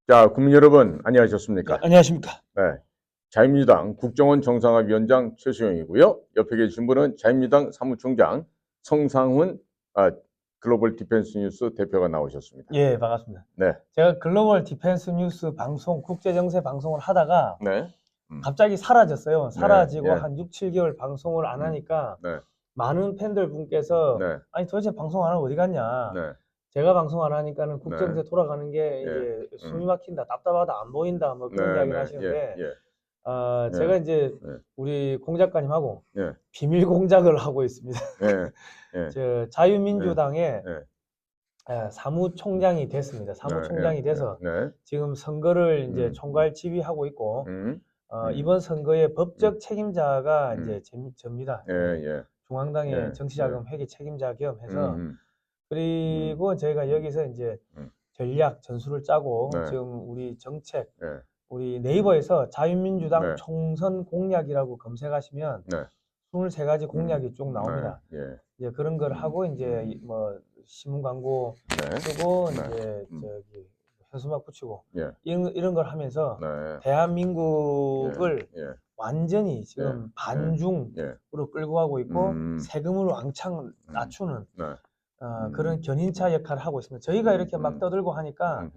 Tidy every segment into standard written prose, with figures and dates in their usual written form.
자, 국민 여러분, 네, 안녕하셨습니까? 안녕하십니까. 네. 자유민주당 국정원 정상화위원장 최수영이고요. 옆에 계신 분은 자유민주당 사무총장 성상훈 글로벌 디펜스 뉴스 대표가 나오셨습니다. 예, 반갑습니다. 네. 제가 글로벌 디펜스 뉴스 방송, 국제정세 방송을 하다가 네. 갑자기 사라졌어요. 사라지고 예. 한 6, 7개월 방송을 안 하니까 네. 많은 팬들 분께서 네. 아니 도대체 방송 안 하고 어디 갔냐. 네. 제가 방송 안 하니까는 네. 국정세 돌아가는 게 예. 이제 숨이 막힌다, 답답하다, 안 보인다, 뭐 그런 네. 이야기를 네. 하시는데 예. 제가 이제 예. 우리 공 작가님하고 예. 비밀 공작을 하고 있습니다. 예. 예. 저 자유민주당의 예. 사무총장이 됐습니다. 사무총장이 돼서 네. 지금 선거를 이제 총괄 지휘하고 있고 이번 선거의 법적 책임자가 이제 접니다. 예. 중앙당의 예. 정치자금 회계 책임자 겸 해서 음. 그리고 저희가 여기서 이제 전략 전술을 짜고 네. 지금 우리 정책 예. 우리 네이버에서 자유민주당 네. 총선 공약이라고 검색하시면 네. 23가지 공약이 쭉 나옵니다. 네. 예. 이제 그런 걸 하고 이제 뭐 신문 광고 네. 쓰고 네. 이제 저기 현수막 붙이고 예. 이런 걸 하면서 네. 대한민국을 예. 완전히 지금 반중으로 예. 끌고 가고 있고 세금으로 왕창 낮추는 네. 그런 견인차 역할을 하고 있습니다. 저희가 이렇게 막 떠들고 하니까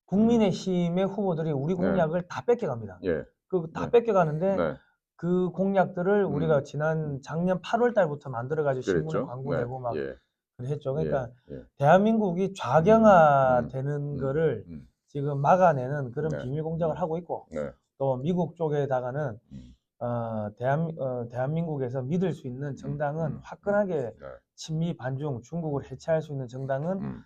국민의힘의 후보들이 우리 공약을 다 뺏겨갑니다. 예. 그 다 뺏겨가는데 네. 그 공약들을 우리가 작년 8월 달부터 만들어가지고 신문에 그랬죠. 광고 네. 내고 막 예. 했죠. 그러니까 예. 대한민국이 좌경화되는 거를 지금 막아내는 그런 네. 비밀 공작을 하고 있고 네. 또 미국 쪽에다가는 대한민국에서 믿을 수 있는 정당은 화끈하게 네. 친미 반중 중국을 해체할 수 있는 정당은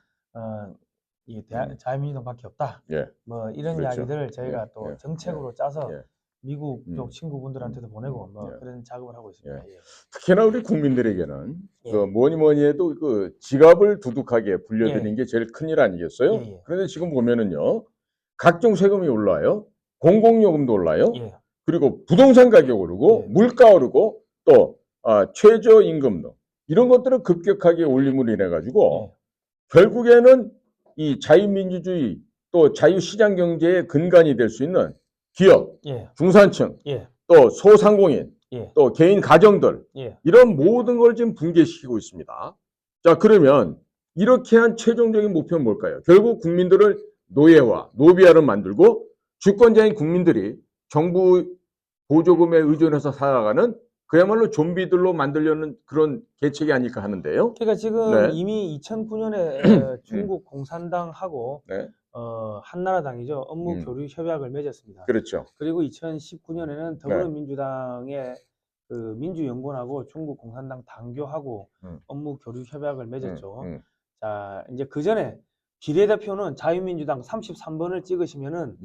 이 자유민주당밖에 없다. 예. 뭐 이런 그렇죠. 이야기들을 저희가 또 정책으로 짜서 예. 미국 쪽 친구분들한테도 보내고 뭐 예. 그런 작업을 하고 있습니다. 예. 예. 특히나 우리 국민들에게는 예. 그 뭐니 해도 그 지갑을 두둑하게 불려드리는 예. 게 제일 큰일 아니겠어요? 예. 그런데 지금 보면은요, 각종 세금이 올라요, 공공요금도 올라요, 예. 그리고 부동산 가격 오르고, 예. 물가 오르고, 또 최저임금도 이런 것들을 급격하게 올림으로 인해 가지고 결국에는 이 자유민주주의 또 자유시장 경제의 근간이 될 수 있는 기업, 중산층, 또 소상공인, 또 개인 가정들 이런 모든 걸 지금 붕괴시키고 있습니다. 자, 그러면 이렇게 한 최종적인 목표는 뭘까요? 결국 국민들을 노예화, 노비화를 만들고 주권자인 국민들이 정부 보조금에 의존해서 살아가는 그야말로 좀비들로 만들려는 그런 계책이 아닐까 하는데요. 그러니까 지금 이미 2009년에 중국 공산당하고 한나라당이죠. 업무 교류 협약을 맺었습니다. 그렇죠. 그리고 2019년에는 더불어민주당의 그 민주연구원하고 중국 공산당 당교하고 업무 교류 협약을 맺었죠. 자, 이제 그 전에 비례대표는 자유민주당 33번을 찍으시면은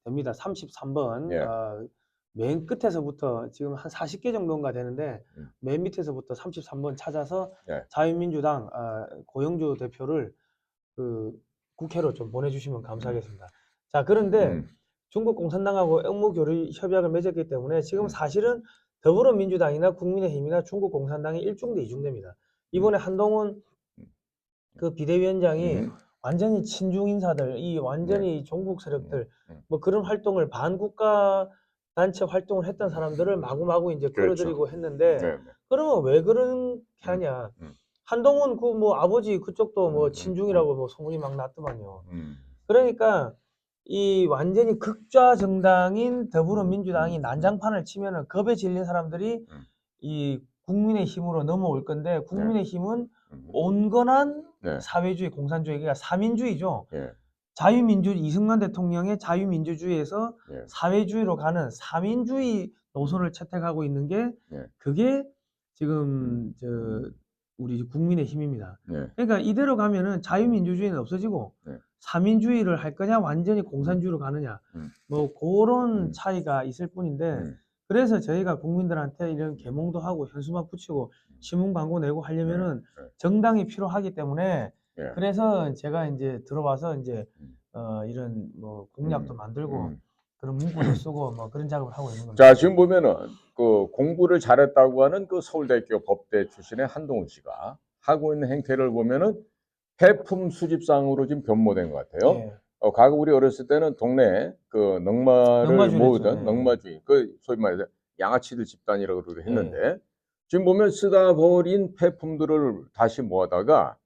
됩니다. 33번. 맨 끝에서부터 지금 한 40개 정도인가 되는데 맨 밑에서부터 33번 찾아서 자유민주당 고영주 대표를 그 국회로 좀 보내주시면 감사하겠습니다. 자, 그런데 중국 공산당하고 업무 교류 협약을 맺었기 때문에 지금 사실은 더불어민주당이나 국민의힘이나 중국 공산당이 일중대 이중대입니다. 이번에 한동훈 그 비대위원장이 완전히 친중 인사들, 이 완전히 종북 세력들 뭐 그런 활동을 반국가 단체 활동을 했던 사람들을 마구마구 이제 끌어들이고 했는데 그러면 왜 그렇게 하냐? 한동훈 그 뭐 아버지 그쪽도 뭐 친중이라고 뭐 소문이 막 났더만요. 그러니까 이 완전히 극좌 정당인 더불어민주당이 난장판을 치면은 겁에 질린 사람들이 이 국민의힘으로 넘어올 건데 국민의힘은 온건한 사회주의, 공산주의, 그러니까 사민주의죠. 자유민주주의, 이승만 대통령의 자유민주주의에서 사회주의로 가는 사민주의 노선을 채택하고 있는 게 그게 지금 우리 국민의힘입니다. 그러니까 이대로 가면은 자유민주주의는 없어지고 사민주의를 할 거냐 완전히 공산주의로 가느냐 뭐 그런 차이가 있을 뿐인데 그래서 저희가 국민들한테 이런 계몽도 하고 현수막 붙이고 신문 광고 내고 하려면은 정당이 필요하기 때문에 그래서 제가 이제 들어와서 이제 이런 뭐 공약도 만들고 그런 문구도 쓰고 뭐 그런 작업을 하고 있는 겁니다. 자, 지금 보면은 그 공부를 잘했다고 하는 그 서울대학교 법대 출신의 한동훈 씨가 하고 있는 행태를 보면은 폐품 수집상으로 지금 변모된 것 같아요. 과거 우리 어렸을 때는 동네 그 넉마를 넉마주의 모으던 했죠. 넉마주의, 그 소위 말해서 양아치들 집단이라고 그러기도 했는데 예. 지금 보면 쓰다 버린 폐품들을 다시 모아다가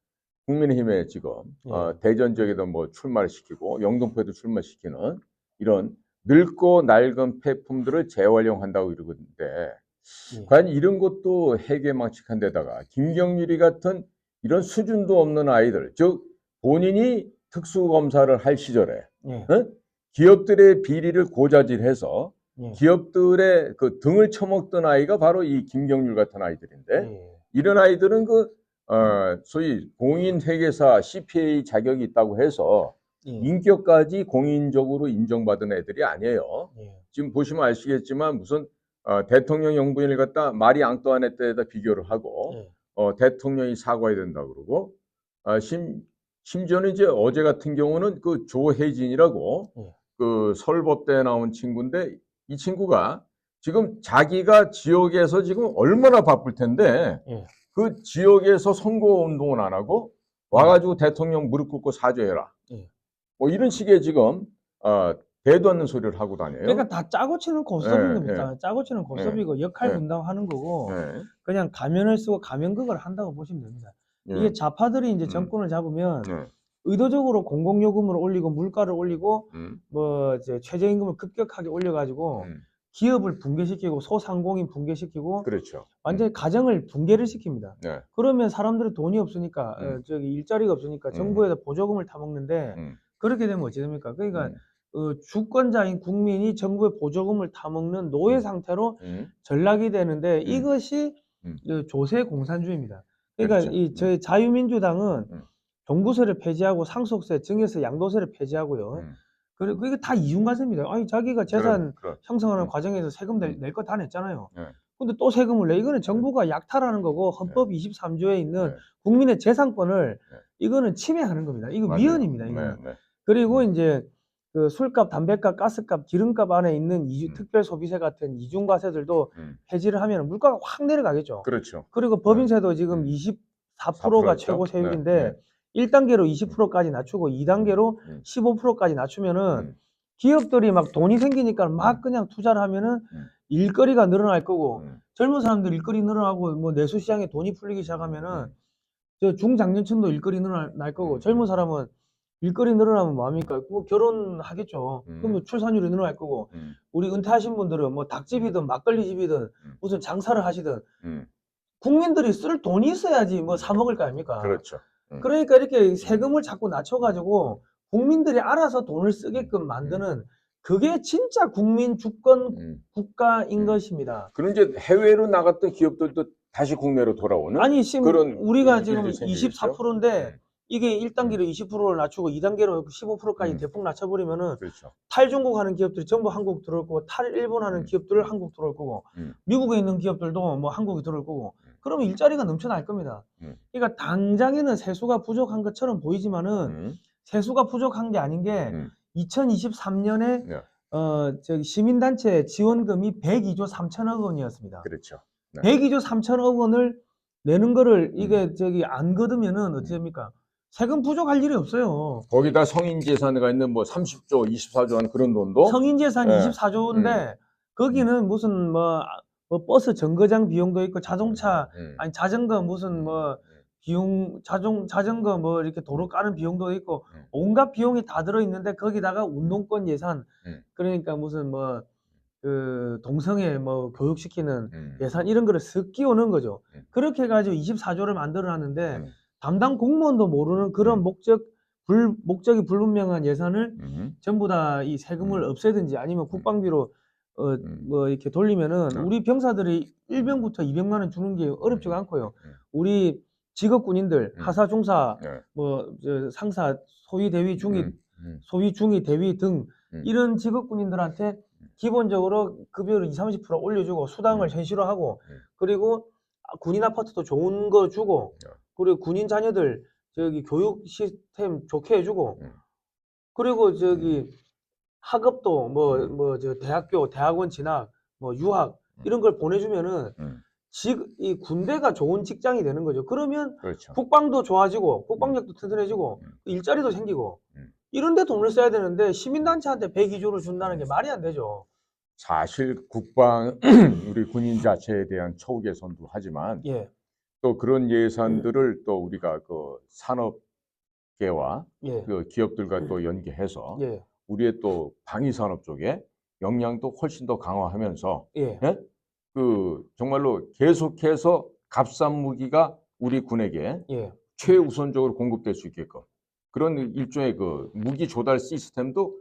국민의힘에 지금 예. 대전 지역에도 뭐 출마를 시키고 영등포에도 출마시키는 이런 늙고 낡은 폐품들을 재활용한다고 이러는데 예. 과연 이런 것도 해괴망측한 데다가 김경률이 같은 이런 수준도 없는 아이들, 즉 본인이 특수검사를 할 시절에 예. 기업들의 비리를 고자질해서 예. 기업들의 그 등을 쳐먹던 아이가 바로 이 김경률 같은 아이들인데 예. 이런 아이들은 소위 공인회계사 CPA 자격이 있다고 해서 예. 인격까지 공인적으로 인정받은 애들이 아니에요. 예. 지금 보시면 아시겠지만 무슨 대통령 영부인을 갖다 마리 앙뚜아네 때에다 비교를 하고 예. 대통령이 사과해야 된다 그러고 심지어는 이제 어제 같은 경우는 그 조혜진이라고 예. 그 서울법대에 나온 친구인데 이 친구가 지금 자기가 지역에서 지금 얼마나 바쁠 텐데 예. 그 지역에서 선거운동을 안 하고 와가지고 대통령 무릎 꿇고 사죄해라. 예. 뭐 이런 식의 지금 대도 않는 소리를 하고 다녀요. 그러니까 다 짜고 치는 고스톱인 예, 겁니다. 짜고 치는 고스톱이고 역할 예. 분담하는 거고 네. 그냥 가면을 쓰고 가면극을 한다고 보시면 됩니다. 예. 이게 좌파들이 이제 정권을 잡으면 네. 의도적으로 공공요금을 올리고 물가를 올리고 뭐 이제 최저임금을 급격하게 올려가지고 기업을 붕괴시키고 소상공인 붕괴시키고 그렇죠. 완전히 가정을 붕괴를 시킵니다. 네. 그러면 사람들이 돈이 없으니까 저기 일자리가 없으니까 정부에다 보조금을 타먹는데 그렇게 되면 어찌 됩니까? 그러니까 주권자인 국민이 정부의 보조금을 타먹는 노예 상태로 전락이 되는데 이것이 그 조세 공산주의입니다. 그러니까 그렇죠. 이 저희 자유민주당은 종부세를 폐지하고 상속세, 증여세, 양도세를 폐지하고요. 그리고 이게 다 이중과세입니다. 아니 자기가 재산 형성하는 과정에서 세금 낼 거 다 냈잖아요. 네. 근데 또 세금을 내. 이거는 정부가 약탈하는 거고 헌법 23조에 있는 국민의 재산권을 이거는 침해하는 겁니다. 이거 맞아요. 위헌입니다. 이거는. 네. 그리고 이제 그 술값, 담배값, 가스값, 기름값 안에 있는 특별소비세 같은 이중과세들도 폐지를 하면 물가가 확 내려가겠죠. 그렇죠. 그리고 법인세도 지금 24%가 최고 세율인데 1단계로 20%까지 낮추고 2단계로 15%까지 낮추면은 기업들이 막 돈이 생기니까 막 그냥 투자를 하면은 일거리가 늘어날 거고 젊은 사람들 일거리 늘어나고 뭐 내수시장에 돈이 풀리기 시작하면은 저 중장년층도 일거리 늘어날 거고 젊은 사람은 일거리 늘어나면 뭐합니까? 뭐 결혼하겠죠. 그러면 출산율이 늘어날 거고 우리 은퇴하신 분들은 뭐 닭집이든 막걸리집이든 무슨 장사를 하시든 국민들이 쓸 돈이 있어야지 뭐 사 먹을 거 아닙니까? 그렇죠. 그러니까 이렇게 세금을 자꾸 낮춰가지고 국민들이 알아서 돈을 쓰게끔 만드는 그게 진짜 국민 주권 국가인 것입니다. 그럼 이제 해외로 나갔던 기업들도 다시 국내로 돌아오는? 아니 지금 그런 우리가 지금 일들이 생기겠죠? 24%인데 이게 1단계로 20%를 낮추고 2단계로 15%까지 대폭 낮춰버리면은 그렇죠. 탈중국 하는 기업들이 전부 한국 들어올 거고 탈일본 하는 기업들 한국 들어올 거고 미국에 있는 기업들도 뭐 한국에 들어올 거고 그러면 일자리가 넘쳐날 겁니다. 그러니까 당장에는 세수가 부족한 것처럼 보이지만은 세수가 부족한 게 아닌 게 2023년에 저기 시민단체 지원금이 102조 3천억 원이었습니다. 그렇죠. 102조 3천억 원을 내는 거를 이게 저기 안 거두면은 어찌 됩니까? 세금 부족할 일이 없어요. 거기다 성인 재산가 있는 뭐 30조, 24조 하는 그런 돈도 성인 재산 예. 24조인데 거기는 무슨 뭐 버스 정거장 비용도 있고 자동차 아니 자전거 무슨 뭐 비용 자전거 뭐 이렇게 도로 까는 비용도 있고 온갖 비용이 다 들어 있는데 거기다가 운동권 예산 그러니까 무슨 뭐 그 동성애 뭐 교육시키는 예산 이런 거를 쓱 끼워넣은 거죠. 그렇게 해가지고 24조를 만들어 놨는데 담당 공무원도 모르는 그런 목적이 불분명한 예산을 전부 다 이 세금을 없애든지 아니면 국방비로 뭐 이렇게 돌리면은 우리 병사들이 1병부터 200만 원 주는 게 어렵지가 않고요. 우리 직업 군인들 하사 중사 뭐 저 상사 소위 대위 중위 소위 중위 대위 등 이런 직업 군인들한테 기본적으로 급여를 20-30% 올려주고 수당을 현실화 하고 그리고 군인 아파트도 좋은 거 주고 그리고 군인 자녀들 저기 교육 시스템 좋게 해주고 그리고 저기 학업도 뭐 저 대학교 대학원 진학 뭐 유학 이런 걸 보내주면은 이 군대가 좋은 직장이 되는 거죠. 그러면 그렇죠. 국방도 좋아지고 국방력도 튼튼해지고 일자리도 생기고 이런 데 돈을 써야 되는데 시민단체한테 102조를 준다는 게 말이 안 되죠. 사실 국방 우리 군인 자체에 대한 처우 개선도 하지만 예, 또 그런 예산들을 또 우리가 그 산업계와 예, 그 기업들과 또 연계해서 예, 우리의 또 방위 산업 쪽에 역량도 훨씬 더 강화하면서 예, 예? 그 정말로 계속해서 값싼 무기가 우리 군에게 예. 최우선적으로 공급될 수 있게끔 그런 일종의 그 무기 조달 시스템도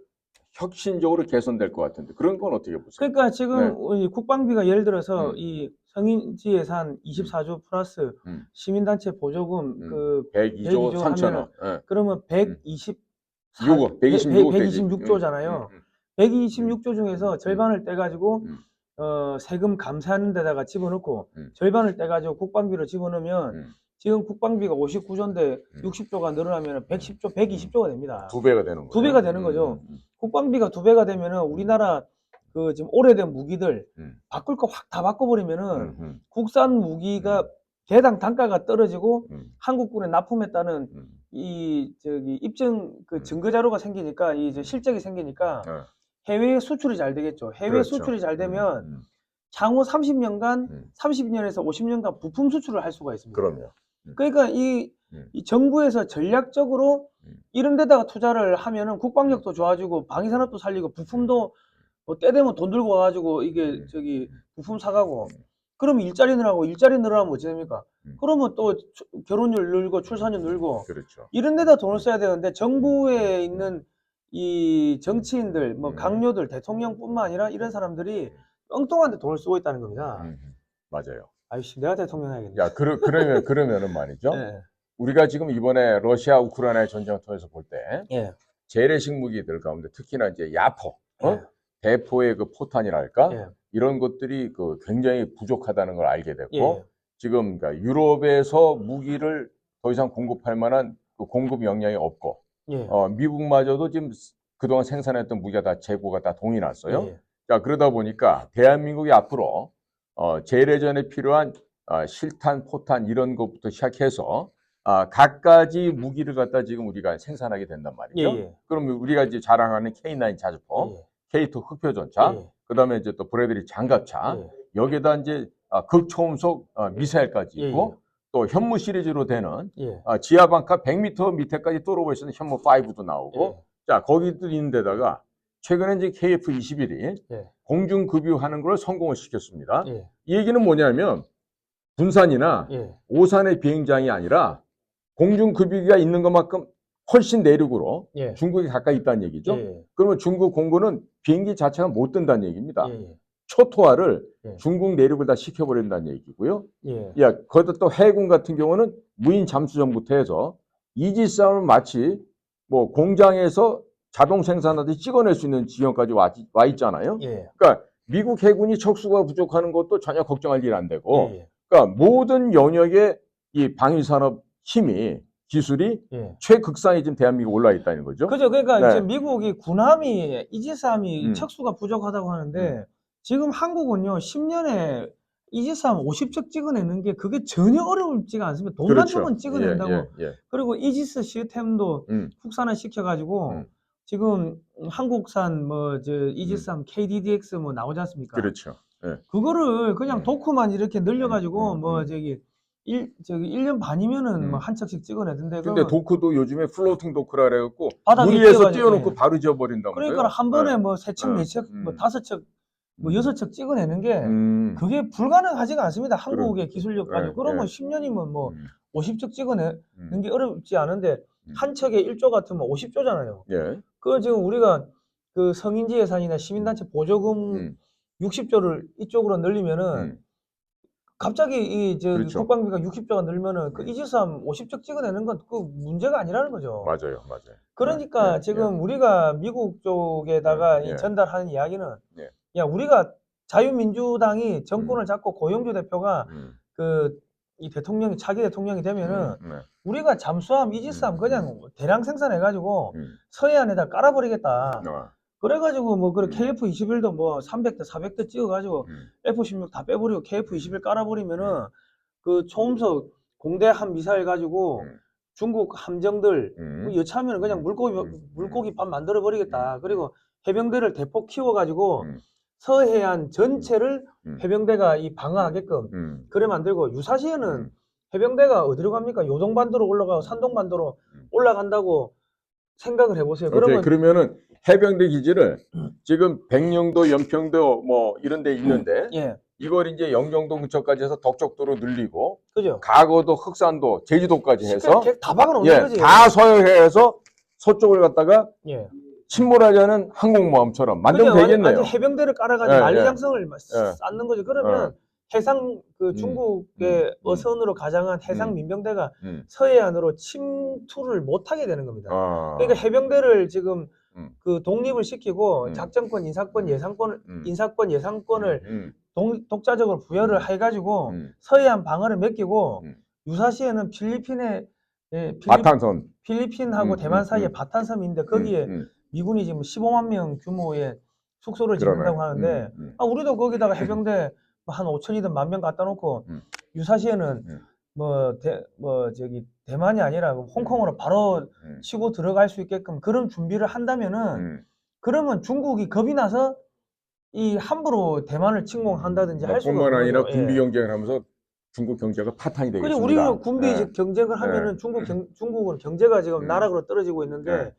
혁신적으로 개선될 것 같은데 그런 건 어떻게 보세요? 그러니까 지금 네. 이 국방비가 예를 들어서 음. 이 성인지 예산 24조 플러스 음. 시민단체 보조금 그 102조 102조 하면은 3천억. 예. 그러면 126억 되지. 126조잖아요. 126조 중에서 절반을 떼가지고 세금 감사하는 데다가 집어넣고 절반을 떼가지고 국방비로 집어넣으면 지금 국방비가 59조인데 60조가 늘어나면 110조, 120조가 됩니다. 두 배가 되는 거예요. 두 배가 되는 거죠. 국방비가 두 배가 되면은 우리나라 그 지금 오래된 무기들 바꿀 거 확 다 바꿔버리면은 국산 무기가 개당 단가가 떨어지고 한국군에 납품했다는 이 저기 입증 그 증거 자료가 생기니까 이 이제 실적이 생기니까 해외 수출이 잘 되겠죠. 해외 그렇죠. 수출이 잘 되면 향후 30년간 30년에서 50년간 부품 수출을 할 수가 있습니다. 그럼요. 그러니까 이 정부에서 전략적으로 이런 데다가 투자를 하면은 국방력도 좋아지고 방위산업도 살리고 부품도 뭐 때 되면 돈 들고 와가지고 이게 저기 부품 사가고 그러면 일자리 늘어나면 어찌 됩니까? 그러면 또 결혼율 늘고 출산율 늘고 그렇죠. 이런 데다 돈을 써야 되는데 정부에 있는 이 정치인들 뭐 강요들 대통령뿐만 아니라 이런 사람들이 엉뚱한 데 돈을 쓰고 있다는 겁니다. 맞아요. 아이씨 내가 대통령 해야겠네. 야, 그러면은 말이죠. 예. 우리가 지금 이번에 러시아 우크라이나의 전쟁을 통해서 볼 때 예. 재래식 무기들 가운데 특히나 이제 야포, 예. 대포의 그 포탄이랄까 예. 이런 것들이 그 굉장히 부족하다는 걸 알게 됐고 예. 지금 그러니까 유럽에서 무기를 더 이상 공급할 만한 그 공급 역량이 없고 예. 미국마저도 지금 그동안 생산했던 무기가 다 재고가 다 동이 났어요. 예. 자, 그러다 보니까 대한민국이 앞으로 재래전에 필요한 실탄, 포탄 이런 것부터 시작해서 갖가지 무기를 갖다 지금 우리가 생산하게 된단 말이죠. 예. 그러면 우리가 이제 자랑하는 K9 자주포, K2 흑표전차, 예. 그다음에 이제 또 브래들리 장갑차, 예. 여기에다 이제 극초음속 미사일까지 예. 있고 또 현무 시리즈로 되는 예. 지하방카 100m 밑에까지 뚫어볼 수 있는 현무 5도 나오고 예. 자 거기도 있는 데다가 최근에 이제 KF-21이 예. 공중급유하는 걸 성공을 시켰습니다. 예. 이 얘기는 뭐냐면 군산이나 예. 오산의 비행장이 아니라 공중급유기가 있는 것만큼 훨씬 내륙으로 예. 중국에 가까이 있다는 얘기죠. 예. 그러면 중국 공군은 비행기 자체가 못 뜬다는 얘기입니다. 예. 초토화를 예. 중국 내륙을 다 시켜버린다는 얘기고요. 예. 야, 거기다 또 해군 같은 경우는 무인 잠수정부터 해서 이지스함을 마치 뭐 공장에서 자동 생산하듯이 찍어낼 수 있는 지형까지 와 있잖아요. 예. 그러니까 미국 해군이 척수가 부족하는 것도 전혀 걱정할 일 안 되고, 예. 그러니까 모든 영역에 이 방위산업 힘이 기술이 예. 최극상에 지금 대한민국 올라 있다는 거죠. 그죠. 그러니까 네. 이제 미국이 군함이 이지스함이 음. 척수가 부족하다고 하는데 지금 한국은요 10년에 이지스함 50척 찍어내는 게 그게 전혀 어렵지가 않습니다. 돈만 그렇죠. 주면 찍어낸다고. 예. 그리고 이지스 시스템도 국산화 시켜가지고 지금 한국산 뭐 저 이지스함 KDDX 뭐 나오지 않습니까? 그렇죠. 예. 그거를 그냥 도크만 이렇게 늘려가지고 뭐 저기 1년 반이면은 뭐 한 척씩 찍어내던데. 근데 도크도 요즘에 플로팅 도크라 그래갖고 바닥에 물 위에서 띄워가지고, 띄워놓고 예. 바로 지어버린다고요. 그러니까 한 번에 뭐 세 척, 네. 네 척, 뭐 다섯 척, 뭐 여섯 척 찍어내는 게 그게 불가능하지가 않습니다. 한국의 기술력 가지고. 그러면 10년이면 뭐 50척 찍어내는 게 어렵지 않은데 한 척에 1조 같으면 50조잖아요. 예. 그건 지금 우리가 그 성인지 예산이나 시민단체 보조금 60조를 이쪽으로 늘리면은 갑자기 이 저 그렇죠. 국방비가 60조가 늘면은 그 이지스함 50척 찍어내는 건 그 문제가 아니라는 거죠. 맞아요. 그러니까 예. 지금 우리가 미국 쪽에다가 예. 이 전달하는 이야기는 예. 야 우리가 자유민주당이 정권을 잡고 고영주 대표가 그 이 대통령이 차기 대통령이 되면은 우리가 잠수함 이지스함 그냥 대량 생산해가지고 서해안에다 깔아버리겠다. 그래가지고 뭐 그래 KF-21도 뭐 300대 400대 찍어가지고 F-16 다 빼버리고 KF-21 깔아버리면은 그 초음속 공대 한 미사일 가지고 중국 함정들 뭐 여차하면 그냥 물고기밥 만들어 버리겠다. 그리고 해병대를 대폭 키워가지고 서해안 전체를 해병대가 이 방어하게끔 그래 만들고, 유사시에는 해병대가 어디로 갑니까? 요동반도로 올라가고 산동반도로 올라간다고 생각을 해보세요. 오케이, 그러면은 해병대 기지를 지금 백령도, 연평도 뭐 이런 데 있는데 예, 이걸 이제 영종도 근처까지 해서 덕적도로 늘리고 그죠? 가거도, 흑산도, 제주도까지 해서 다 박아놓는 예, 거지. 다 서해에서 서쪽을 갖다가 예. 침몰하자는 항공모함처럼 만들면 그죠? 되겠네요. 완전 해병대를 깔아가지고 예, 만리장성을 예. 쌓는 거죠. 그러면 해상 그 중국의 어선으로 가장한 해상 민병대가 서해안으로 침투를 못하게 되는 겁니다. 그러니까 해병대를 지금 그 독립을 시키고 작전권, 인사권, 예산권을 독자적으로 부여를 해가지고 서해안 방어를 맡기고, 유사시에는 바탄섬. 필리핀하고 대만 사이에 바탄섬인데 거기에 미군이 지금 15만 명 규모의 숙소를 짓는다고 하는데, 우리도 거기다가 해병대 한 5천이든 10,000명 갖다 놓고 유사시에는 대만이 아니라 홍콩으로 바로 치고 들어갈 수 있게끔 그런 준비를 한다면은, 그러면 중국이 겁이 나서 이 함부로 대만을 침공한다든지 할 수가 뿐만 없는 아니라 거죠. 군비 예. 경쟁을 하면서 중국 경제가 파탄이 그리고 되겠습니다. 우리는 군비 경쟁을 하면은 중국은 경제가 지금 나락으로 떨어지고 있는데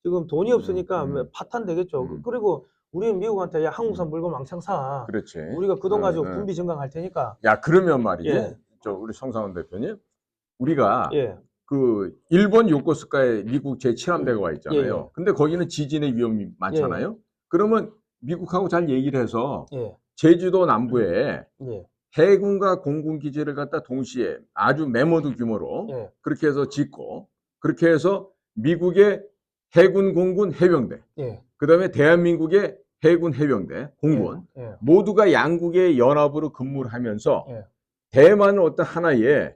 지금 돈이 없으니까 파탄 되겠죠. 그리고 우리는 미국한테 야, 한국산 물건 왕창 사. 그렇지. 우리가 그 돈 가지고 군비 증강할 테니까. 야, 그러면 말이지. 예. 우리 성상원 대표님, 우리가 예. 그 일본 요코스카에 미국 제7함대가 와 있잖아요. 예. 근데 거기는 지진의 위험이 많잖아요. 그러면 미국하고 잘 얘기를 해서 제주도 남부에 해군과 공군 기지를 갖다 동시에 아주 메모드 규모로 그렇게 해서 짓고, 그렇게 해서 미국의 해군, 공군, 해병대, 그다음에 대한민국의 해군, 해병대, 공군 모두가 양국의 연합으로 근무를 하면서 대만은 어떤 하나의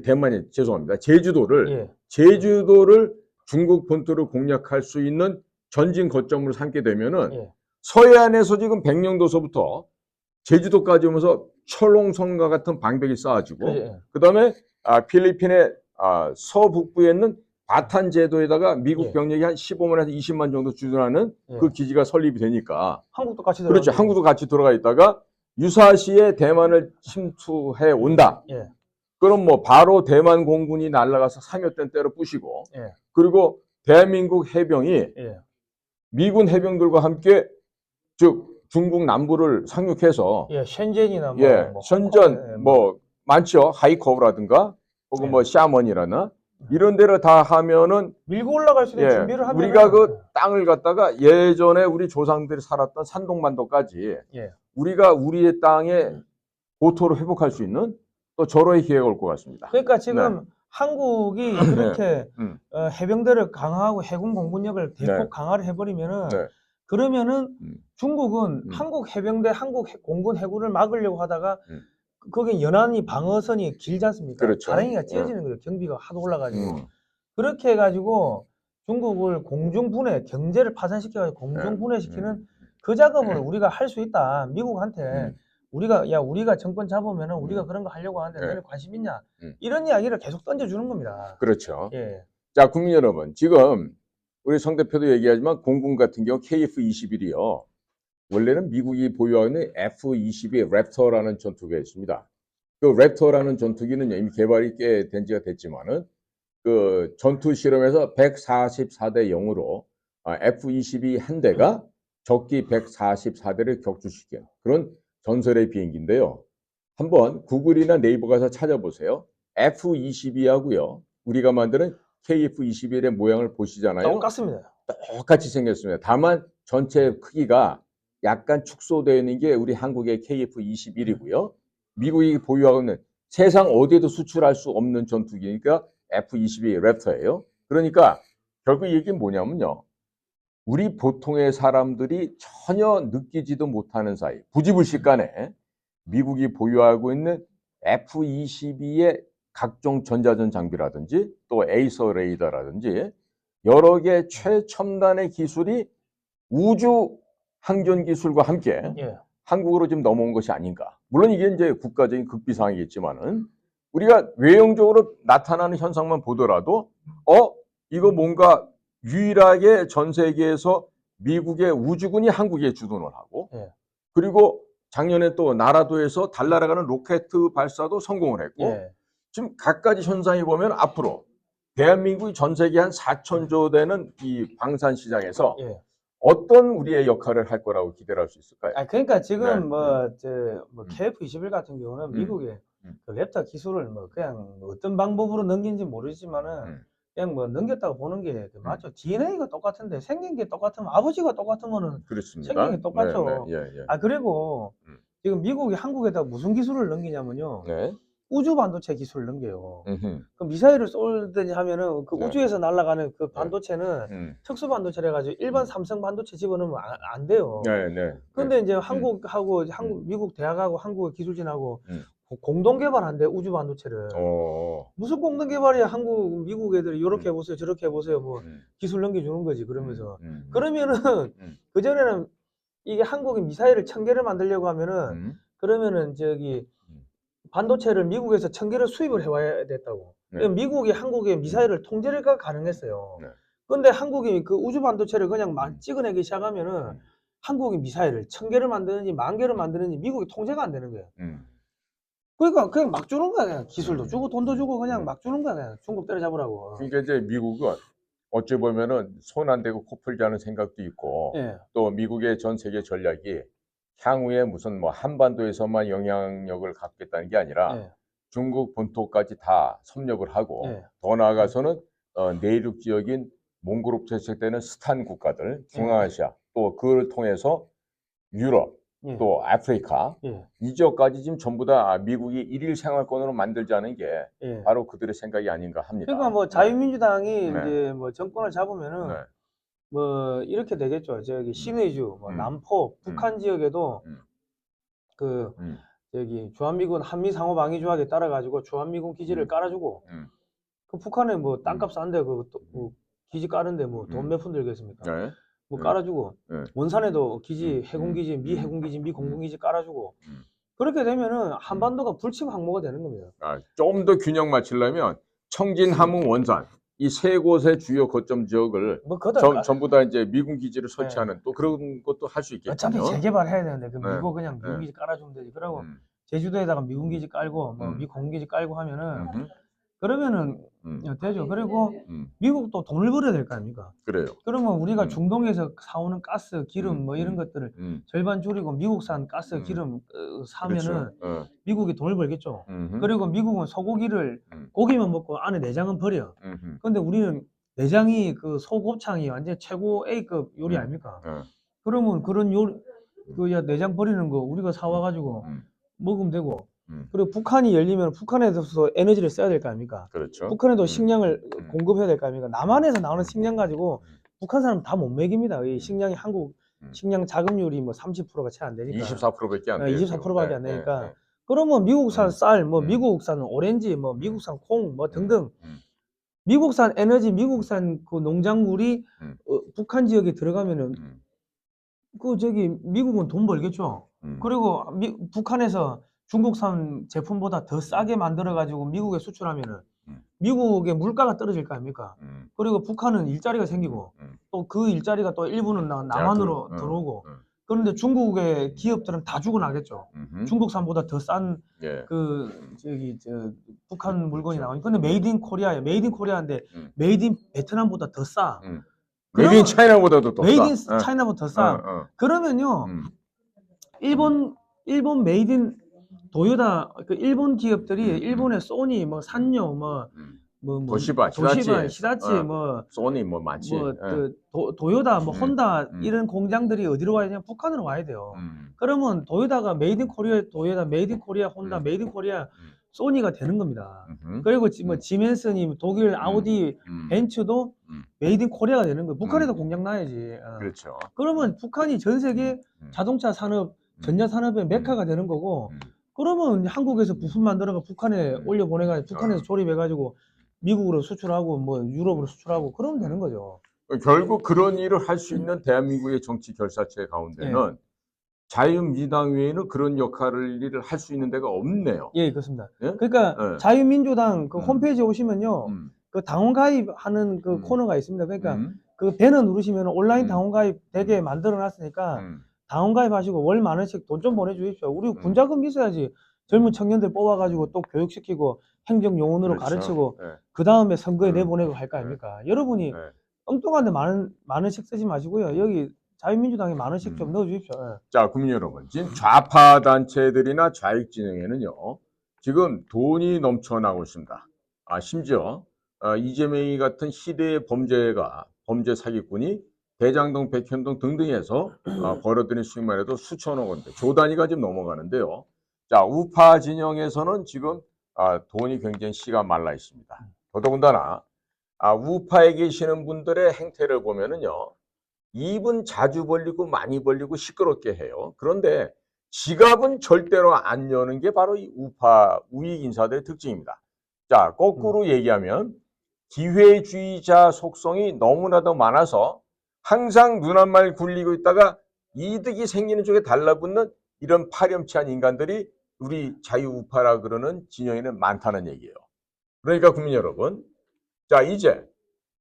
대만이 죄송합니다. 제주도를 중국 본토를 공략할 수 있는 전진 거점으로 삼게 되면은 서해안에서 지금 백령도서부터 제주도까지 오면서 철롱성과 같은 방벽이 쌓아지고, 그다음에 필리핀의 서북부에 있는 바탄 제도에다가 미국 병력이 한 15만에서 20만 정도 주둔하는 그 기지가 설립이 되니까 한국도 같이 들어가. 그렇죠. 한국도 같이 들어가 있다가 유사시에 대만을 침투해 온다. 그럼 뭐 바로 대만 공군이 날아가서 상여된 때로 부시고, 그리고 대한민국 해병이 미군 해병들과 함께 즉 중국 남부를 상륙해서 셴젠이나 선전 많죠. 하이커브라든가 혹은 샤먼이라나 이런 데를 다 하면은 밀고 올라갈 수 있는 준비를 하면 우리가 그 땅을 갖다가 예전에 우리 조상들이 살았던 산동반도까지 우리가 우리의 땅에 고토를 회복할 수 있는 또 절호의 기회가 올 것 같습니다. 그러니까 지금 한국이 그렇게 해병대를 강화하고 해군 공군력을 대폭 강화를 해버리면은 그러면은 중국은 한국 해병대, 한국 공군 해군을 막으려고 하다가 거기 연안이 방어선이 길지 않습니까? 그렇죠. 다랭이가 찢어지는 거예요. 경비가 하도 올라가지고. 그렇게 해가지고 중국을 공중분해, 경제를 파산시켜가지고 공중분해시키는 그 작업을 우리가 할 수 있다. 미국한테 우리가 정권 잡으면은 우리가 그런 거 하려고 하는데 너네 관심 있냐? 이런 이야기를 계속 던져주는 겁니다. 그렇죠. 자, 국민 여러분, 지금 우리 성 대표도 얘기하지만 공군 같은 경우 KF-21이요. 원래는 미국이 보유하는 F-22 랩터라는 전투기가 있습니다. 그 랩터라는 전투기는 이미 개발이 꽤 된 지가 됐지만은 그 전투 실험에서 144대 0으로 F-22 한 대가 적기 144대를 격추시킨 그런 전설의 비행기인데요. 한번 구글이나 네이버 가서 찾아보세요. F-22하고요. 우리가 만드는 KF-21의 모양을 보시잖아요. 똑같습니다. 똑같이 생겼습니다. 다만 전체 크기가 약간 축소되어 있는 게 우리 한국의 KF-21이고요. 미국이 보유하고 있는 세상 어디에도 수출할 수 없는 전투기니까 F-22 랩터예요. 그러니까 결국 이게 뭐냐면요. 우리 보통의 사람들이 전혀 느끼지도 못하는 사이, 부지불식간에 미국이 보유하고 있는 F-22의 각종 전자전 장비라든지 또 에이서 레이더라든지 여러 개 최첨단의 기술이 우주 항전 기술과 함께 한국으로 지금 넘어온 것이 아닌가. 물론 이게 이제 국가적인 극비상이겠지만은 우리가 외형적으로 나타나는 현상만 보더라도 이거 뭔가 유일하게 전 세계에서 미국의 우주군이 한국에 주둔을 하고 예. 그리고 작년에 또 나라도에서 달 날아가는 로켓 발사도 성공을 했고 예. 지금 갖가지 현상이 보면 앞으로 대한민국이 전 세계 한 4천조 되는 이 방산 시장에서 예. 어떤 우리의 역할을 할 거라고 기대를 할 수 있을까요? 그러니까 지금 네. 뭐 KF-21 같은 경우는 음. 미국의 음. 그 랩터 기술을 뭐 그냥 어떤 방법으로 넘긴지 모르지만은 그냥 뭐 넘겼다고 보는 게 맞죠. DNA가 똑같은데 생긴 게 똑같으면 아버지가 똑같으면은 그렇습니다. 생긴 게 똑같죠. 네, 네. 예, 예. 그리고 지금 미국이 한국에다 무슨 기술을 넘기냐면요. 네. 우주 반도체 기술을 넘겨요. 음흠. 그 미사일을 쏠든지 하면은 그 네. 우주에서 날아가는 그 반도체는 특수 반도체라 가지고 일반 삼성 반도체 집어넣으면 안 돼요. 네, 네. 근데 이제 한국하고 미국 대학하고 한국 기술진하고 음. 공동 개발한대 우주 반도체를. 무슨 공동 개발이야? 미국 애들이 이렇게 해보세요, 저렇게 해보세요, 뭐 기술 넘겨주는 거지 그러면서. 그러면은 그 전에는 이게 한국이 미사일을 1000개를 만들려고 하면은 그러면은 저기 반도체를 미국에서 1000개를 수입을 해와야 됐다고. 네. 미국이 한국의 미사일을 통제가 가능했어요. 네. 근데 한국이 그 우주 반도체를 그냥 막 찍어내기 시작하면은 한국이 미사일을 1000개를 만드는지 10,000개를 만드는지 미국이 통제가 안 되는 거예요. 그러니까 그냥 막 주는 거야. 그냥 기술도 주고 돈도 주고 그냥 막 주는 거야. 그냥 중국 때려잡으라고. 그러니까 이제 미국은 어찌 보면은 손 안 대고 코 풀자는 생각도 있고 예. 또 미국의 전 세계 전략이 향후에 무슨 뭐 한반도에서만 영향력을 갖겠다는 게 아니라 예. 중국 본토까지 다 섭렵을 하고 예. 더 나아가서는 내륙 지역인 몽골로 채색되는 스탄 국가들, 중앙아시아 또 그걸 통해서 유럽 예. 또 아프리카 예. 이 지역까지 지금 전부 다 미국이 일일 생활권으로 만들자는 게 예. 바로 그들의 생각이 아닌가 합니다. 그러니까 뭐 자유민주당이 네. 이제 뭐 정권을 잡으면은 네. 뭐 이렇게 되겠죠. 저기 신의주, 뭐 남포, 북한 지역에도 그 저기 주한미군 한미상호방위조약에 따라 가지고 주한미군 기지를 깔아주고 그 북한에 뭐 땅값 싼데 그 기지 까는데 뭐 돈 몇 푼 들겠습니까? 네. 뭐 깔아주고 네. 원산에도 기지 해군기지 미 해군기지 미 공군기지 깔아주고 그렇게 되면은 한반도가 불침 항모가 되는 겁니다. 좀 더 균형 맞추려면 청진, 함흥, 원산 이 세 곳의 주요 거점 지역을 뭐 그거다 전부 다 이제 미군 기지를 설치하는 또 그런 것도 할 수 있겠군요. 어차피 재개발해야 되는데 그 네. 미국 그냥 미군 기지 깔아주면 되지. 그러고 제주도에다가 미군 기지 깔고 뭐 미 공군기지 깔고 하면은 그러면은 되죠. 그리고 미국도 돈을 벌어야 될 거 아닙니까? 그래요. 그러면 우리가 중동에서 사오는 가스, 기름 뭐 이런 것들을 절반 줄이고 미국산 가스, 기름 사면은 그렇죠. 미국이 돈을 벌겠죠. 그리고 미국은 소고기를 고기만 먹고 안에 내장은 버려. 근데 우리는 내장이 그 소곱창이 완전 최고 A급 요리 아닙니까? 그러면 그런 내장 버리는 거 우리가 사와가지고 먹으면 되고. 그리고 북한이 열리면 북한에서 에너지를 써야 될 거 아닙니까? 그렇죠. 북한에도 식량을 공급해야 될 거 아닙니까? 남한에서 나오는 식량 가지고 북한 사람 다 못 먹입니다. 이 식량이 한국 식량 자급률이 뭐 30%가 채 안 되니까. 24%밖에 안 돼요. 24%밖에 안 되니까. 그러면 미국산 쌀, 뭐 미국산 오렌지, 뭐 미국산 콩, 뭐 등등 미국산 에너지, 미국산 그 농작물이 북한 지역에 들어가면은 미국은 돈 벌겠죠. 그리고 북한에서 중국산 제품보다 더 싸게 만들어 가지고 미국에 수출하면은 미국의 물가가 떨어질 거 아닙니까? 그리고 북한은 일자리가 생기고 또 그 일자리가 또 일부는 남한으로 들어오고 그런데 중국의 기업들은 다 죽어나겠죠. 중국산보다 더 싼 북한 물건이 나오니까. 근데 메이드 인 코리아예요. 메이드 인 코리아인데 메이드 인 베트남보다 더 싸. 메이드 인 차이나보다도 더 싸. 메이드 인 차이나보다 더 싸. 그러면요. 일본 메이드 인 도요타 그 일본 기업들이 일본의 소니 뭐 산요 도시바, 히다치 소니 뭐 많지. 도요타 뭐 혼다 이런 공장들이 어디로 와야 되냐? 북한으로 와야 돼요. 그러면 도요타가 메이드 인 코리아 도요타, 메이드 인 코리아 혼다, 메이드 인 코리아 소니가 되는 겁니다. 그리고 뭐 지멘스니 독일 아우디 벤츠도 메이드 인 코리아가 되는 거예요. 북한에도 공장 놔야지. 그렇죠. 그러면 북한이 전 세계 자동차 산업, 전자 산업의 메카가 되는 거고 그러면 한국에서 부품 만들어가 북한에 올려 보내가지고 북한에서 조립해가지고 미국으로 수출하고 뭐 유럽으로 수출하고 그러면 되는 거죠. 결국 그런 일을 할 수 있는 대한민국의 정치 결사체 가운데는 자유민주당 외에는 그런 역할을 할 수 있는 데가 없네요. 예, 그렇습니다. 예? 그러니까 예. 자유민주당 그 음. 홈페이지에 오시면요. 음. 그 당원 가입하는 그 음. 코너가 있습니다. 그러니까 음. 그 배너 누르시면 온라인 음. 당원 가입 되게 만들어 놨으니까 음. 당원 가입하시고 월 10,000원씩 돈 좀 보내주십시오. 우리 음. 군자금 있어야지 젊은 청년들 뽑아가지고 또 교육시키고 행정 요원으로 그렇죠. 가르치고 예. 그 다음에 선거에 음. 내보내고 할 거 아닙니까? 여러분이 예. 엉뚱한데 많은 원씩 쓰지 마시고요. 여기 자유민주당에 10,000원씩 좀 넣어주십시오. 예. 자, 국민 여러분, 지금 좌파 단체들이나 좌익 진영에는요, 지금 돈이 넘쳐나고 있습니다. 심지어 이재명이 같은 시대의 범죄 사기꾼이 대장동, 백현동 등등에서 벌어들인 수익만 해도 수천억 원대, 조 단위가 지금 넘어가는데요. 자, 우파 진영에서는 지금 돈이 굉장히 씨가 말라 있습니다. 더더군다나 우파에 계시는 분들의 행태를 보면은요, 입은 자주 벌리고 많이 벌리고 시끄럽게 해요. 그런데 지갑은 절대로 안 여는 게 바로 이 우파 우익 인사들의 특징입니다. 자, 거꾸로 얘기하면 기회주의자 속성이 너무나도 많아서 항상 눈 한 말 굴리고 있다가 이득이 생기는 쪽에 달라붙는 이런 파렴치한 인간들이 우리 자유우파라 그러는 진영에는 많다는 얘기예요. 그러니까 국민 여러분, 자, 이제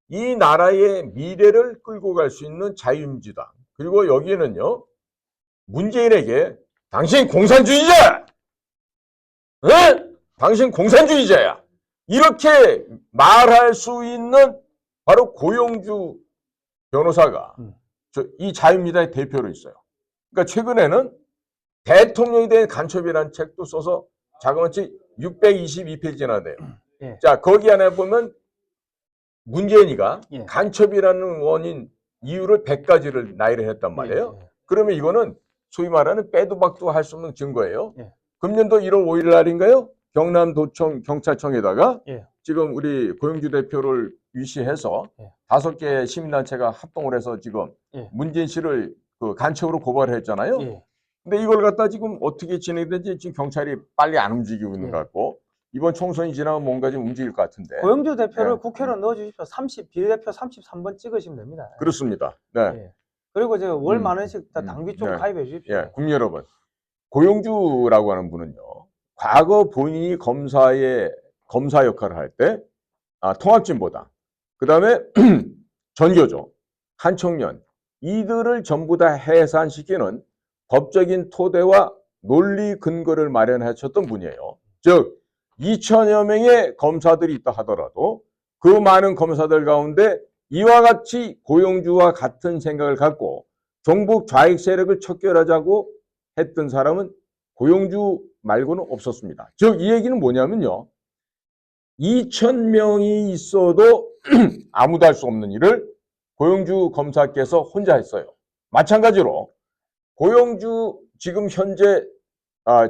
이 나라의 미래를 끌고 갈 수 있는 자유민주당, 그리고 여기에는요, 문재인에게 당신 공산주의자! 응? 당신 공산주의자야! 이렇게 말할 수 있는 바로 고용주 변호사가 이 자유민주당의 대표로 있어요. 그러니까 최근에는 대통령에 대한 간첩이라는 책도 써서 자그마치 622페이지나 돼요. 예. 자, 거기 안에 보면 문재인이가 예. 간첩이라는 원인 이유를 100가지를 나열을 했단 말이에요. 예. 그러면 이거는 소위 말하는 빼도 박도 할 수 없는 증거예요. 예. 금년도 1월 5일 날인가요? 경남도청 경찰청에다가 예. 지금 우리 고용주 대표를 위시해서 예. 5개 시민단체가 합동을 해서 지금 예. 문재인 씨를 그 간첩으로 고발을 했잖아요. 예. 근데 이걸 갖다 지금 어떻게 진행되는지 지금 경찰이 빨리 안 움직이고 있는 것 같고, 이번 총선이 지나면 뭔가 좀 움직일 것 같은데. 고영주 대표를 예. 국회로 넣어주십시오. 비례대표 33번 찍으시면 됩니다. 그렇습니다. 네. 예. 그리고 제가 월 10,000원씩 다 음. 당비 쪽 네. 가입해 주십시오. 예, 국민 여러분, 고용주라고 하는 분은요, 과거 본인이 검사 역할을 할 때, 통합진보당, 그 다음에 전교조, 한청년, 이들을 전부 다 해산시키는 법적인 토대와 논리 근거를 마련하셨던 분이에요. 즉, 2천여 명의 검사들이 있다 하더라도 그 많은 검사들 가운데 이와 같이 고용주와 같은 생각을 갖고 종북 좌익 세력을 척결하자고 했던 사람은 고용주 말고는 없었습니다. 즉, 이 얘기는 뭐냐면요, 2,000명이 있어도 아무도 할 수 없는 일을 고용주 검사께서 혼자 했어요. 마찬가지로 고용주 지금 현재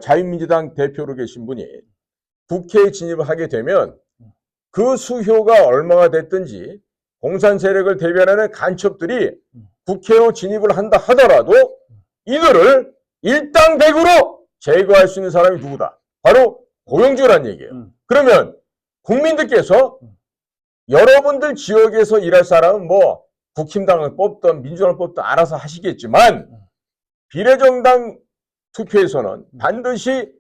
자유민주당 대표로 계신 분이 국회에 진입을 하게 되면 그 수효가 얼마가 됐든지 공산 세력을 대변하는 간첩들이 국회로 진입을 한다 하더라도 이들을 일당백으로 제거할 수 있는 사람이 누구다? 바로 고용주란 얘기예요. 그러면 국민들께서 여러분들 지역에서 일할 사람은 뭐 국힘당을 뽑든 민주당을 뽑든 알아서 하시겠지만 비례정당 투표에서는 반드시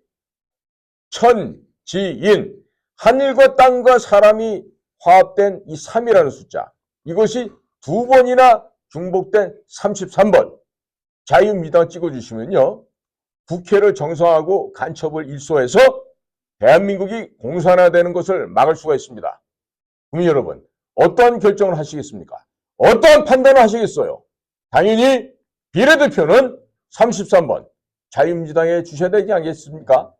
천지인, 하늘과 땅과 사람이 화합된 이 3이라는 숫자, 이것이 2번이나 중복된 33번 자유민주당 찍어주시면요, 국회를 정상화하고 간첩을 일소해서 대한민국이 공산화되는 것을 막을 수가 있습니다. 국민 여러분, 어떤 결정을 하시겠습니까? 어떤 판단을 하시겠어요? 당연히 비례대표는 33번 자유민주당에 주셔야 되지 않겠습니까?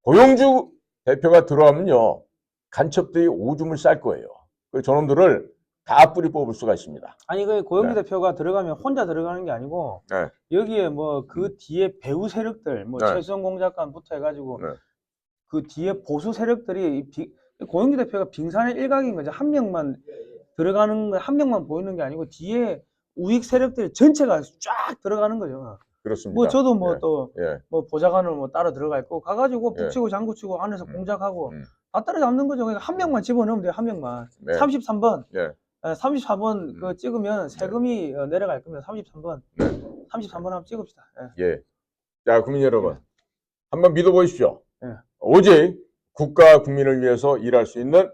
고용주 대표가 들어가면요, 간첩들이 오줌을 쌀 거예요. 그 저놈들을 다 뿌리 뽑을 수가 있습니다. 아니, 그 고영주 네. 대표가 들어가면 혼자 들어가는 게 아니고 네. 여기에 뭐 그 뒤에 배후 세력들, 뭐 네. 최수영 공작관부터 해가지고 네. 그 뒤에 보수 세력들이 고영주 대표가 빙산의 일각인 거죠. 한 명만 들어가는 거, 한 명만 보이는 게 아니고 뒤에 우익 세력들이 전체가 쫙 들어가는 거죠. 그렇습니다. 뭐 저도 뭐 예. 또 예. 뭐 보좌관으로 뭐 따라 들어가 있고 가가지고 예. 북치고 장구치고 안에서 공작하고 음. 다 따라잡는 거죠. 그러니까 한 명만 집어넣으면 돼요. 한 명만. 네. 33번. 예. 34번 그 찍으면 세금이 내려갈 겁니다. 33번. 네. 33번 한번 찍읍시다. 예. 예. 자, 국민 여러분, 한번 믿어보십시오. 예. 오직 국가 국민을 위해서 일할 수 있는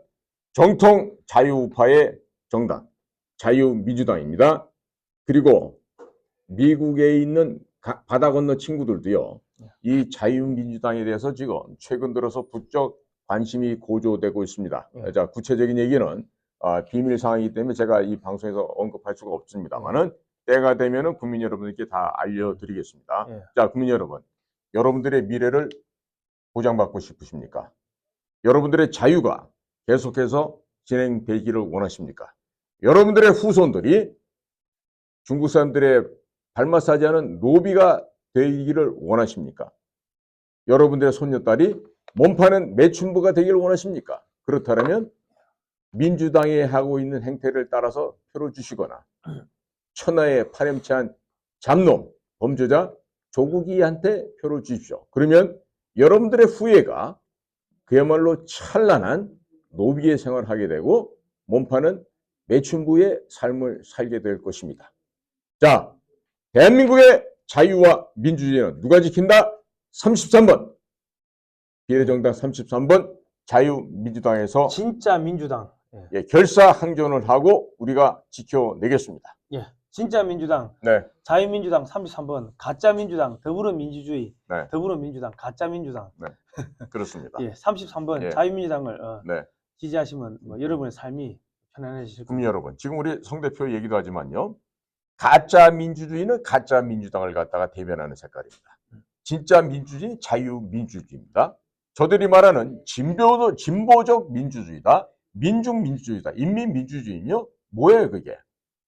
정통 자유우파의 정당, 자유민주당입니다. 그리고 미국에 있는 바다 건너 친구들도요, 이 자유민주당에 대해서 지금 최근 들어서 부쩍 관심이 고조되고 있습니다. 자, 구체적인 얘기는 비밀 사항이기 때문에 제가 이 방송에서 언급할 수가 없습니다만은 때가 되면은 국민 여러분들께 다 알려드리겠습니다. 자, 국민 여러분, 여러분들의 미래를 보장받고 싶으십니까? 여러분들의 자유가 계속해서 진행되기를 원하십니까? 여러분들의 후손들이 중국 사람들의 발마사지 하는 노비가 되기를 원하십니까? 여러분들의 손녀딸이 몸파는 매춘부가 되기를 원하십니까? 그렇다면 민주당이 하고 있는 행태를 따라서 표를 주시거나 천하의 파렴치한 잡놈, 범죄자 조국이한테 표를 주십시오. 그러면 여러분들의 후예가 그야말로 찬란한 노비의 생활을 하게 되고 몸파는 매춘부의 삶을 살게 될 것입니다. 자, 대한민국의 자유와 민주주의는 누가 지킨다? 33번. 비례정당 33번 자유민주당에서 진짜 민주당. 결사항전을 하고 우리가 지켜내겠습니다. 예, 진짜 민주당. 네. 자유민주당 33번, 가짜민주당, 더불어민주주의, 네. 더불어민주당, 가짜민주당. 네. 그렇습니다. 예, 33번 예. 자유민주당을 네. 지지하시면 뭐 여러분의 삶이 편안해지실 국민 겁니다. 여러분, 지금 우리 성 대표 얘기도 하지만요. 가짜 민주주의는 가짜 민주당을 갖다가 대변하는 색깔입니다. 진짜 민주주의는 자유민주주의입니다. 저들이 말하는 진보적 민주주의다. 민중민주주의다. 인민민주주의는요. 뭐예요 그게?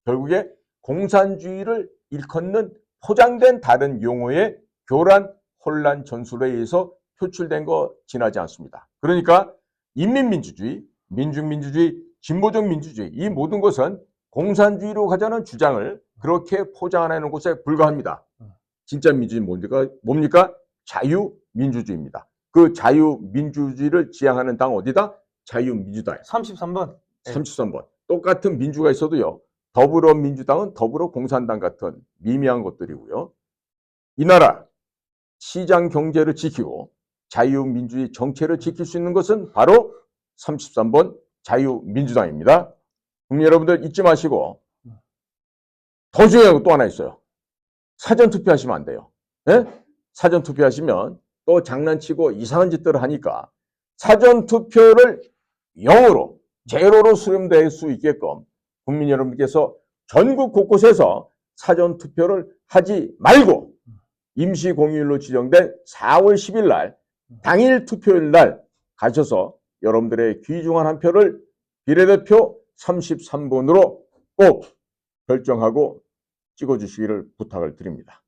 결국에 공산주의를 일컫는 포장된 다른 용어의 교란, 혼란 전술에 의해서 표출된 거 지나지 않습니다. 그러니까 인민민주주의, 민중민주주의, 진보적 민주주의 이 모든 것은 공산주의로 가자는 주장을 그렇게 포장해내는 곳에 불과합니다. 진짜 민주주의는 뭡니까? 자유민주주의입니다. 그 자유민주주의를 지향하는 당 어디다? 자유민주당. 33번. 33번. 똑같은 민주가 있어도요. 더불어민주당은 더불어공산당 같은 미미한 것들이고요. 이 나라 시장 경제를 지키고 자유민주주의 정체를 지킬 수 있는 것은 바로 33번 자유민주당입니다. 국민 여러분들 잊지 마시고 더 중요한 거 또 하나 있어요. 사전투표하시면 안 돼요. 네? 사전투표하시면 또 장난치고 이상한 짓들을 하니까 사전투표를 0으로 제로로 수렴될 수 있게끔 국민 여러분께서 전국 곳곳에서 사전투표를 하지 말고 임시공휴일로 지정된 4월 10일 날 당일 투표일 날 가셔서 여러분들의 귀중한 한 표를 비례대표 33번으로 꼭 결정하고 찍어주시기를 부탁을 드립니다.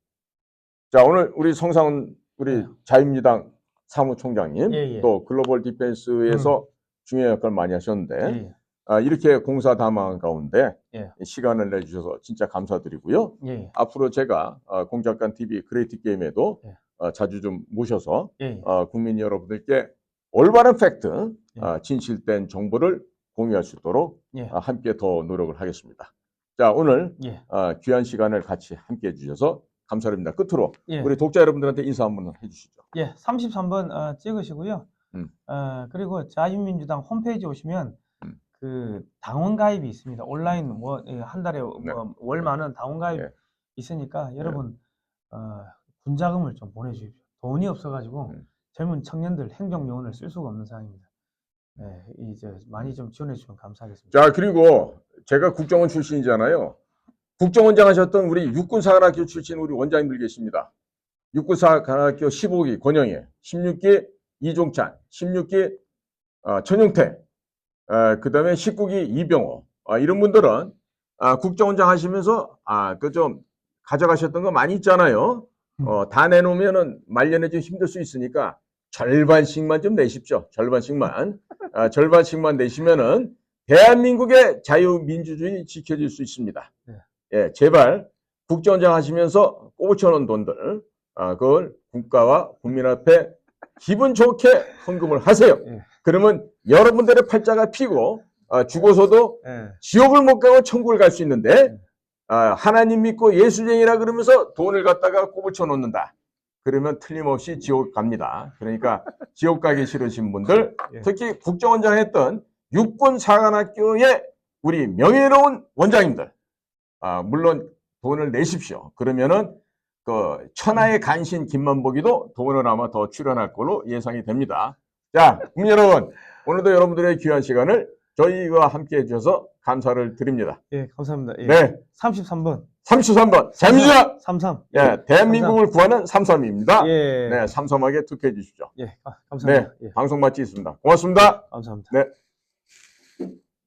자, 오늘 우리 성상훈 우리 자유민주당 사무총장님 또 글로벌 디펜스에서 중요한 역할을 많이 하셨는데 이렇게 공사다망 가운데 시간을 내주셔서 진짜 감사드리고요. 앞으로 제가 공작관 TV 크리에이티브 게임에도 자주 좀 모셔서 국민 여러분들께 올바른 팩트, 진실된 정보를 공유할 수 있도록 함께 더 노력을 하겠습니다. 자, 오늘 귀한 시간을 같이 함께 해주셔서 감사드립니다. 끝으로 우리 독자 여러분들한테 인사 한번 해주시죠. 33번 찍으시고요. 그리고 자유민주당 홈페이지 오시면 그 당원 가입이 있습니다. 온라인 한 달에 월마는 당원 가입 있으니까 여러분 군자금을 좀 보내주십시오. 돈이 없어가지고 젊은 청년들 행정요원을 쓸 수가 없는 상황입니다. 이제 많이 좀 지원해 주시면 감사하겠습니다. 자, 그리고 제가 국정원 출신이잖아요. 국정원장 하셨던 우리 육군사관학교 출신 우리 원장님들 계십니다. 육군사관학교 15기 권영애, 16기 이종찬, 16기 천용태, 그 다음에 19기 이병호, 이런 분들은 국정원장 하시면서 그 좀 가져가셨던 거 많이 있잖아요. 다 내놓으면은 말년에 좀 힘들 수 있으니까 절반씩만 좀 내십시오. 절반씩만. 절반씩만 내시면은 대한민국의 자유민주주의 지켜질 수 있습니다. 제발 국정원장 하시면서 꽂혀놓은 돈들, 그걸 국가와 국민 앞에 기분 좋게 헌금을 하세요. 그러면 여러분들의 팔자가 피고 죽어서도 지옥을 못 가고 천국을 갈 수 있는데 하나님 믿고 예수쟁이라 그러면서 돈을 갖다가 꼽아쳐 놓는다. 그러면 틀림없이 지옥 갑니다. 그러니까 지옥 가기 싫으신 분들, 예. 특히 국정원장 했던 육군사관학교의 우리 명예로운 원장님들, 물론 돈을 내십시오. 그러면은 그 천하의 간신 김만복이도 돈을 아마 더 출연할 걸로 예상이 됩니다. 자, 국민 여러분, 오늘도 여러분들의 귀한 시간을 저희와 함께 해주셔서 감사를 드립니다. 예, 감사합니다. 예. 네, 33번. 33번 재미자 33. 예, 대한민국을 구하는 삼삼입니다. 예. 네, 삼삼하게 투표해 주십시오. 예, 감사합니다. 네, 예. 방송 마치겠습니다. 고맙습니다. 감사합니다. 네.